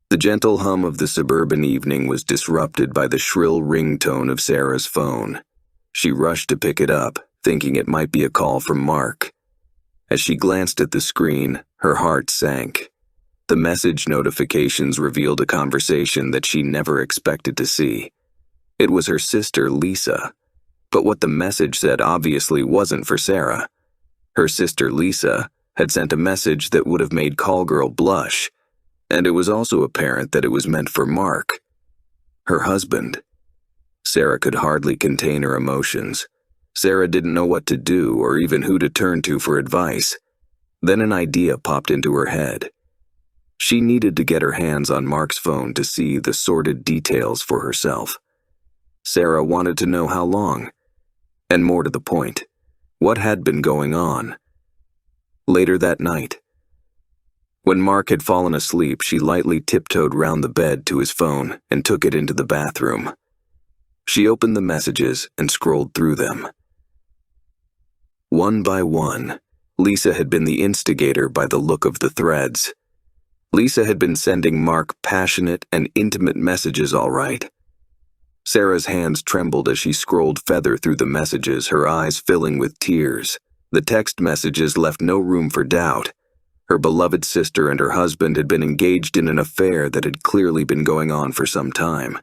The gentle hum of the suburban evening was disrupted by the shrill ringtone of Sarah's phone. She rushed to pick it up, thinking it might be a call from Mark. As she glanced at the screen, her heart sank. The message notifications revealed a conversation that she never expected to see. It was her sister, Lisa. But what the message said obviously wasn't for Sarah. Her sister, Lisa, had sent a message that would have made Callgirl blush, and it was also apparent that it was meant for Mark, her husband. Sarah could hardly contain her emotions. Sarah didn't know what to do or even who to turn to for advice. Then an idea popped into her head. She needed to get her hands on Mark's phone to see the sordid details for herself. Sarah wanted to know how long, and more to the point, what had been going on. Later that night, when Mark had fallen asleep, she lightly tiptoed round the bed to his phone and took it into the bathroom. She opened the messages and scrolled through them. One by one, Lisa had been the instigator by the look of the threads. Lisa had been sending Mark passionate and intimate messages, all right. Sarah's hands trembled as she scrolled further through the messages, her eyes filling with tears. The text messages left no room for doubt. Her beloved sister and her husband had been engaged in an affair that had clearly been going on for some time.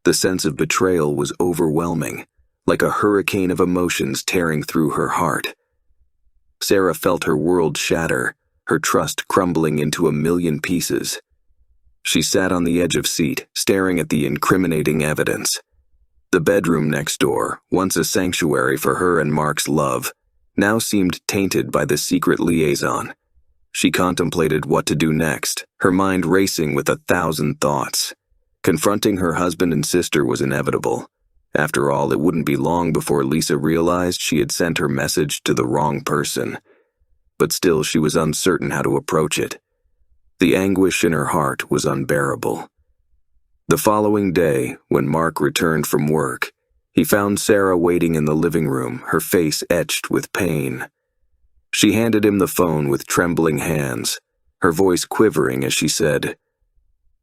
The sense of betrayal was overwhelming, like a hurricane of emotions tearing through her heart. Sarah felt her world shatter, her trust crumbling into a million pieces. She sat on the edge of seat, staring at the incriminating evidence. The bedroom next door, once a sanctuary for her and Mark's love, now seemed tainted by the secret liaison. She contemplated what to do next, her mind racing with 1,000 thoughts. Confronting her husband and sister was inevitable. After all, it wouldn't be long before Lisa realized she had sent her message to the wrong person. But still, she was uncertain how to approach it. The anguish in her heart was unbearable. The following day, when Mark returned from work, he found Sarah waiting in the living room, her face etched with pain. She handed him the phone with trembling hands, her voice quivering as she said,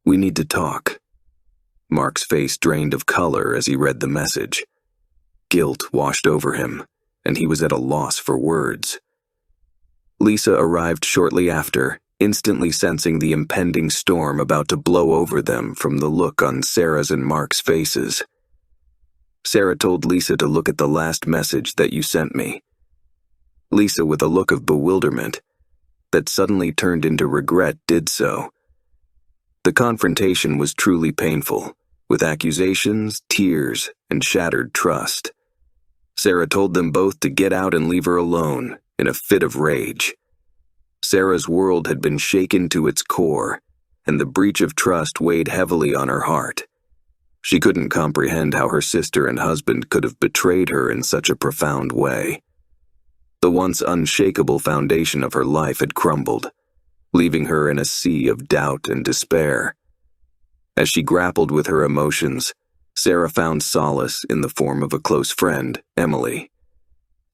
"We need to talk." Mark's face drained of color as he read the message. Guilt washed over him, and he was at a loss for words. Lisa arrived shortly after, instantly sensing the impending storm about to blow over them from the look on Sarah's and Mark's faces. Sarah told Lisa to look at the last message that you sent me. Lisa, with a look of bewilderment that suddenly turned into regret, did so. The confrontation was truly painful, with accusations, tears, and shattered trust. Sarah told them both to get out and leave her alone, in a fit of rage. Sarah's world had been shaken to its core, and the breach of trust weighed heavily on her heart. She couldn't comprehend how her sister and husband could have betrayed her in such a profound way. The once unshakable foundation of her life had crumbled, leaving her in a sea of doubt and despair. As she grappled with her emotions, Sarah found solace in the form of a close friend, Emily.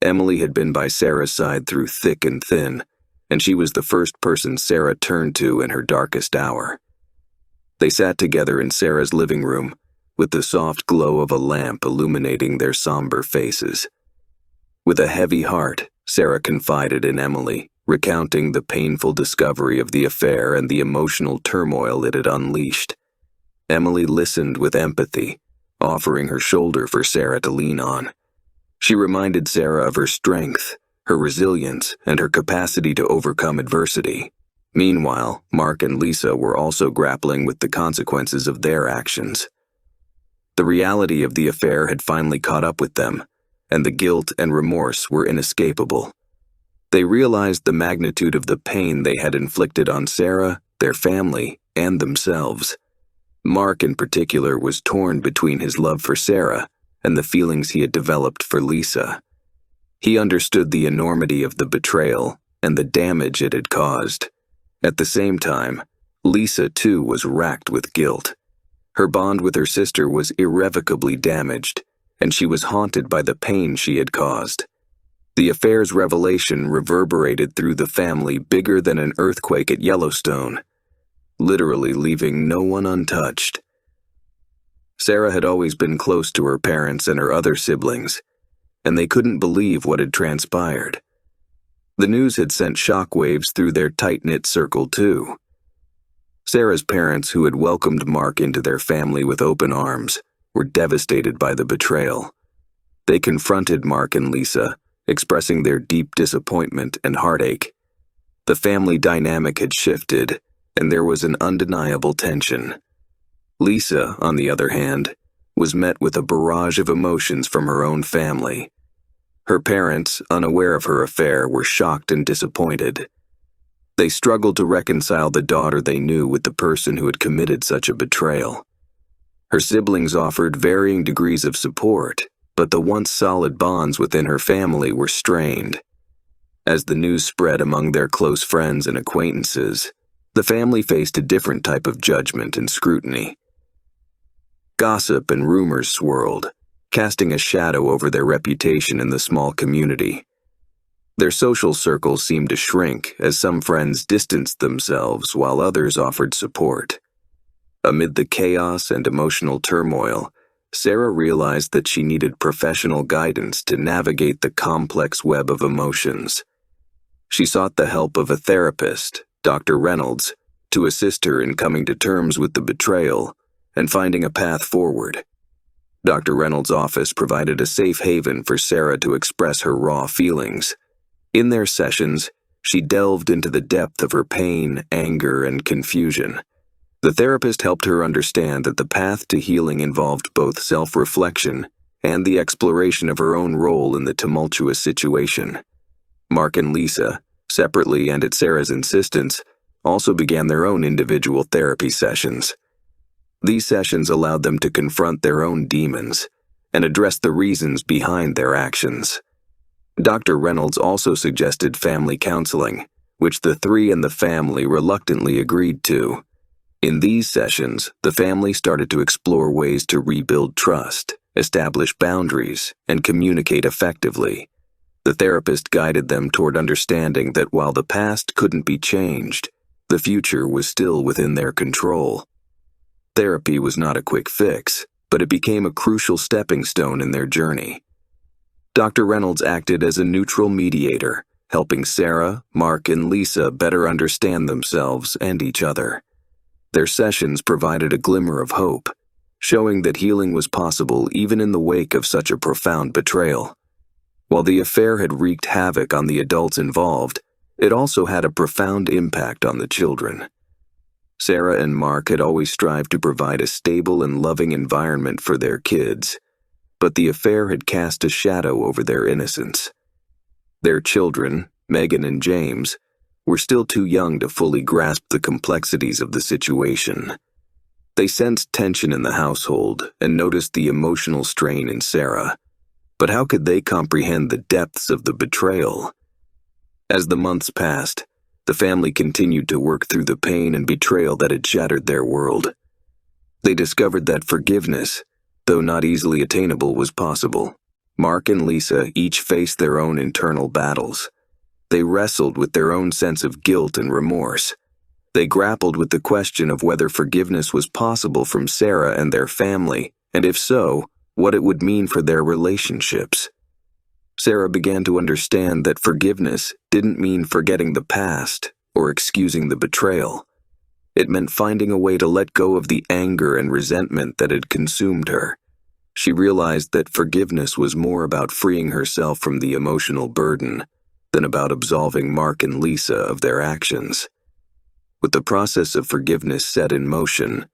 Emily had been by Sarah's side through thick and thin, and she was the first person Sarah turned to in her darkest hour. They sat together in Sarah's living room, with the soft glow of a lamp illuminating their somber faces. With a heavy heart, Sarah confided in Emily, recounting the painful discovery of the affair and the emotional turmoil it had unleashed. Emily listened with empathy, offering her shoulder for Sarah to lean on. She reminded Sarah of her strength, her resilience, and her capacity to overcome adversity. Meanwhile, Mark and Lisa were also grappling with the consequences of their actions. The reality of the affair had finally caught up with them, and the guilt and remorse were inescapable. They realized the magnitude of the pain they had inflicted on Sarah, their family, and themselves. Mark, in particular, was torn between his love for Sarah and the feelings he had developed for Lisa. He understood the enormity of the betrayal and the damage it had caused. At the same time, Lisa, too, was racked with guilt. Her bond with her sister was irrevocably damaged, and she was haunted by the pain she had caused. The affair's revelation reverberated through the family bigger than an earthquake at Yellowstone. literally leaving no one untouched. Sarah had always been close to her parents and her other siblings, and they couldn't believe what had transpired. The news had sent shockwaves through their tight-knit circle, too. Sarah's parents, who had welcomed Mark into their family with open arms, were devastated by the betrayal. They confronted Mark and Lisa, expressing their deep disappointment and heartache. The family dynamic had shifted, and there was an undeniable tension. Lisa, on the other hand, was met with a barrage of emotions from her own family. Her parents, unaware of her affair, were shocked and disappointed. They struggled to reconcile the daughter they knew with the person who had committed such a betrayal. Her siblings offered varying degrees of support, but the once solid bonds within her family were strained. As the news spread among their close friends and acquaintances, the family faced a different type of judgment and scrutiny. Gossip and rumors swirled, casting a shadow over their reputation in the small community. Their social circles seemed to shrink as some friends distanced themselves while others offered support. Amid the chaos and emotional turmoil, Sarah realized that she needed professional guidance to navigate the complex web of emotions. She sought the help of a therapist, Dr. Reynolds, to assist her in coming to terms with the betrayal and finding a path forward. Dr. Reynolds' office provided a safe haven for Sarah to express her raw feelings. In their sessions, she delved into the depth of her pain, anger, and confusion. The therapist helped her understand that the path to healing involved both self-reflection and the exploration of her own role in the tumultuous situation. Mark and Lisa, separately and at Sarah's insistence, also began their own individual therapy sessions. These sessions allowed them to confront their own demons and address the reasons behind their actions. Dr. Reynolds also suggested family counseling, which the three in the family reluctantly agreed to. In these sessions, the family started to explore ways to rebuild trust, establish boundaries, and communicate effectively. The therapist guided them toward understanding that while the past couldn't be changed, the future was still within their control. Therapy was not a quick fix, but it became a crucial stepping stone in their journey. Dr. Reynolds acted as a neutral mediator, helping Sarah, Mark, and Lisa better understand themselves and each other. Their sessions provided a glimmer of hope, showing that healing was possible even in the wake of such a profound betrayal. While the affair had wreaked havoc on the adults involved, it also had a profound impact on the children. Sarah and Mark had always strived to provide a stable and loving environment for their kids, but the affair had cast a shadow over their innocence. Their children, Megan and James, were still too young to fully grasp the complexities of the situation. They sensed tension in the household and noticed the emotional strain in Sarah, but how could they comprehend the depths of the betrayal? As the months passed, the family continued to work through the pain and betrayal that had shattered their world. They discovered that forgiveness, though not easily attainable, was possible. Mark and Lisa each faced their own internal battles. They wrestled with their own sense of guilt and remorse. They grappled with the question of whether forgiveness was possible from Sarah and their family, and if so, what it would mean for their relationships. Sarah began to understand that forgiveness didn't mean forgetting the past or excusing the betrayal. It meant finding a way to let go of the anger and resentment that had consumed her. She realized that forgiveness was more about freeing herself from the emotional burden than about absolving Mark and Lisa of their actions. With the process of forgiveness set in motion,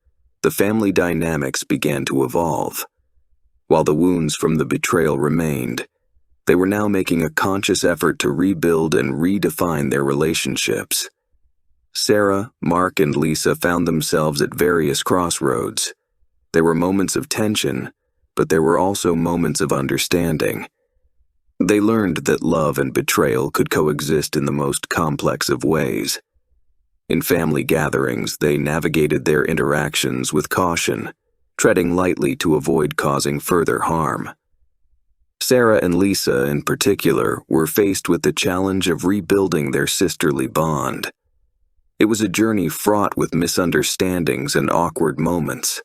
the family dynamics began to evolve. While the wounds from the betrayal remained, they were now making a conscious effort to rebuild and redefine their relationships. Sarah, Mark, and Lisa found themselves at various crossroads. There were moments of tension, but there were also moments of understanding. They learned that love and betrayal could coexist in the most complex of ways. In family gatherings, they navigated their interactions with caution, treading lightly to avoid causing further harm. Sarah and Lisa, in particular, were faced with the challenge of rebuilding their sisterly bond. It was a journey fraught with misunderstandings and awkward moments.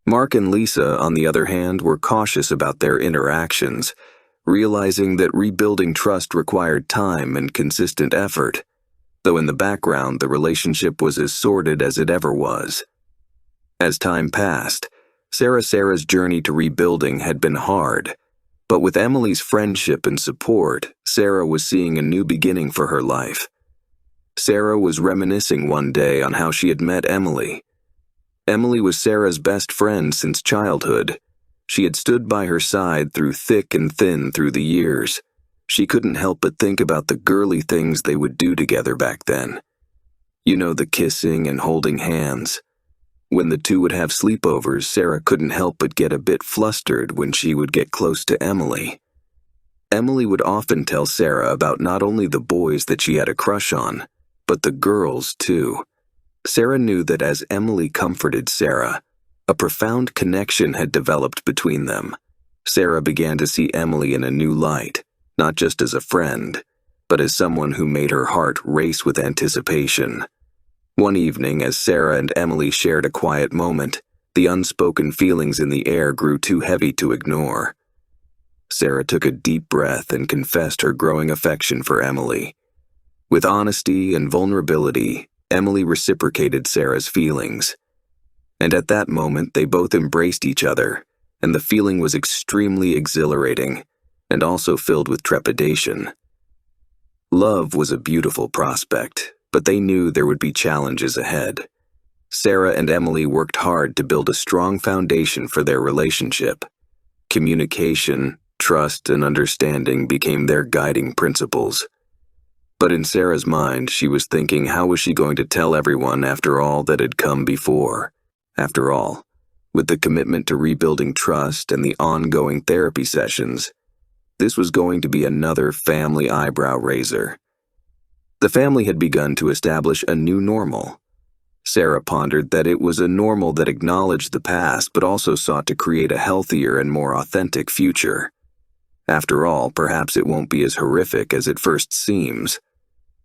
Mark and Lisa, on the other hand, were cautious about their interactions, realizing that rebuilding trust required time and consistent effort, though in the background the relationship was as sordid as it ever was. As time passed, Sarah's journey to rebuilding had been hard, but with Emily's friendship and support, Sarah was seeing a new beginning for her life. Sarah was reminiscing one day on how she had met Emily. Emily was Sarah's best friend since childhood. She had stood by her side through thick and thin through the years. She couldn't help but think about the girly things they would do together back then. You know, the kissing and holding hands. When the two would have sleepovers, Sarah couldn't help but get a bit flustered when she would get close to Emily. Emily would often tell Sarah about not only the boys that she had a crush on, but the girls too. Sarah knew that as Emily comforted Sarah, a profound connection had developed between them. Sarah began to see Emily in a new light, not just as a friend, but as someone who made her heart race with anticipation. One evening, as Sarah and Emily shared a quiet moment, the unspoken feelings in the air grew too heavy to ignore. Sarah took a deep breath and confessed her growing affection for Emily. With honesty and vulnerability, Emily reciprocated Sarah's feelings. And at that moment, they both embraced each other, and the feeling was extremely exhilarating, and also filled with trepidation. Love was a beautiful prospect, but they knew there would be challenges ahead. Sarah and Emily worked hard to build a strong foundation for their relationship. Communication, trust, and understanding became their guiding principles. But in Sarah's mind, she was thinking, how was she going to tell everyone after all that had come before? After all, with the commitment to rebuilding trust and the ongoing therapy sessions, this was going to be another family eyebrow raiser. The family had begun to establish a new normal. Sarah pondered that it was a normal that acknowledged the past but also sought to create a healthier and more authentic future. After all, perhaps it won't be as horrific as it first seems.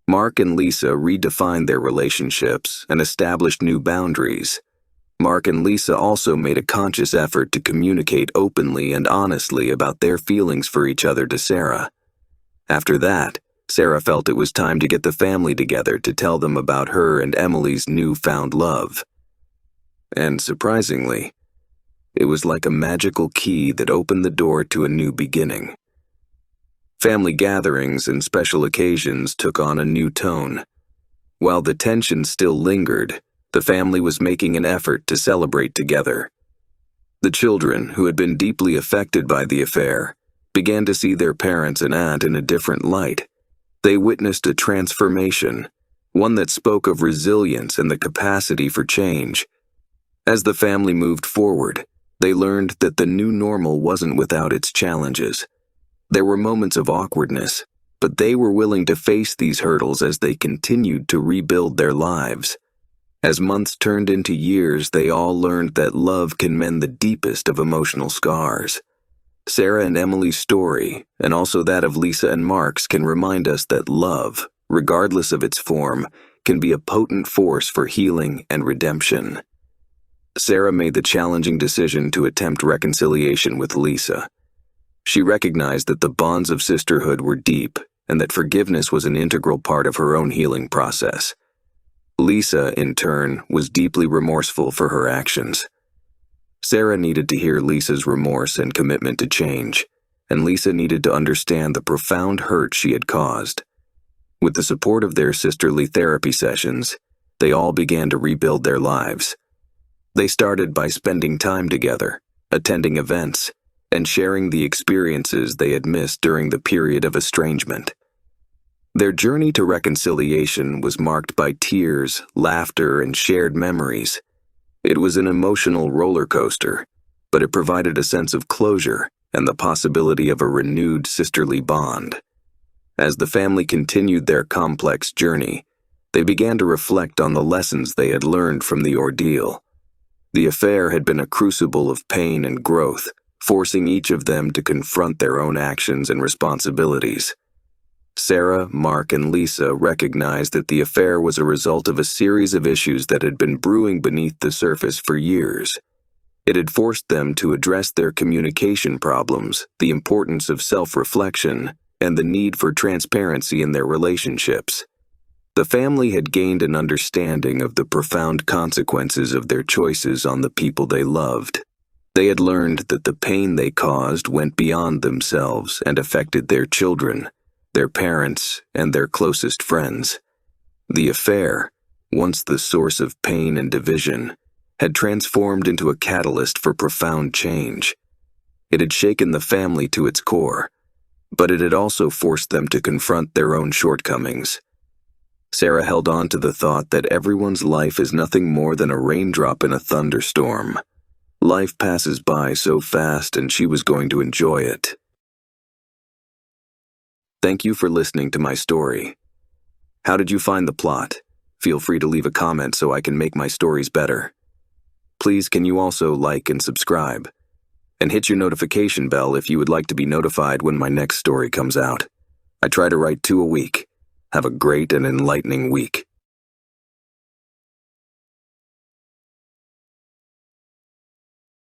Mark and Lisa redefined their relationships and established new boundaries. Mark and Lisa also made a conscious effort to communicate openly and honestly about their feelings for each other to Sarah. After that, Sarah felt it was time to get the family together to tell them about her and Emily's newfound love. And surprisingly, it was like a magical key that opened the door to a new beginning. Family gatherings and special occasions took on a new tone. While the tension still lingered, the family was making an effort to celebrate together. The children, who had been deeply affected by the affair, began to see their parents and aunt in a different light. They witnessed a transformation, one that spoke of resilience and the capacity for change. As the family moved forward, they learned that the new normal wasn't without its challenges. There were moments of awkwardness, but they were willing to face these hurdles as they continued to rebuild their lives. As months turned into years, they all learned that love can mend the deepest of emotional scars. Sarah and Emily's story, and also that of Lisa and Mark's, can remind us that love, regardless of its form, can be a potent force for healing and redemption. Sarah made the challenging decision to attempt reconciliation with Lisa. She recognized that the bonds of sisterhood were deep and that forgiveness was an integral part of her own healing process. Lisa, in turn, was deeply remorseful for her actions. Sarah needed to hear Lisa's remorse and commitment to change, and Lisa needed to understand the profound hurt she had caused. With the support of their sisterly therapy sessions, they all began to rebuild their lives. They started by spending time together, attending events, and sharing the experiences they had missed during the period of estrangement. Their journey to reconciliation was marked by tears, laughter, and shared memories. It was an emotional roller coaster, but it provided a sense of closure and the possibility of a renewed sisterly bond. As the family continued their complex journey, they began to reflect on the lessons they had learned from the ordeal. The affair had been a crucible of pain and growth, forcing each of them to confront their own actions and responsibilities. Sarah, Mark, and Lisa recognized that the affair was a result of a series of issues that had been brewing beneath the surface for years. It had forced them to address their communication problems, the importance of self-reflection, and the need for transparency in their relationships. The family had gained an understanding of the profound consequences of their choices on the people they loved. They had learned that the pain they caused went beyond themselves and affected their children, their parents, and their closest friends. The affair, once the source of pain and division, had transformed into a catalyst for profound change. It had shaken the family to its core, but it had also forced them to confront their own shortcomings. Sarah held on to the thought that everyone's life is nothing more than a raindrop in a thunderstorm. Life passes by so fast, and she was going to enjoy it. Thank you for listening to my story. How did you find the plot? Feel free to leave a comment so I can make my stories better. Please, can you also like and subscribe? And hit your notification bell if you would like to be notified when my next story comes out. I try to write 2 a week. Have a great and enlightening week.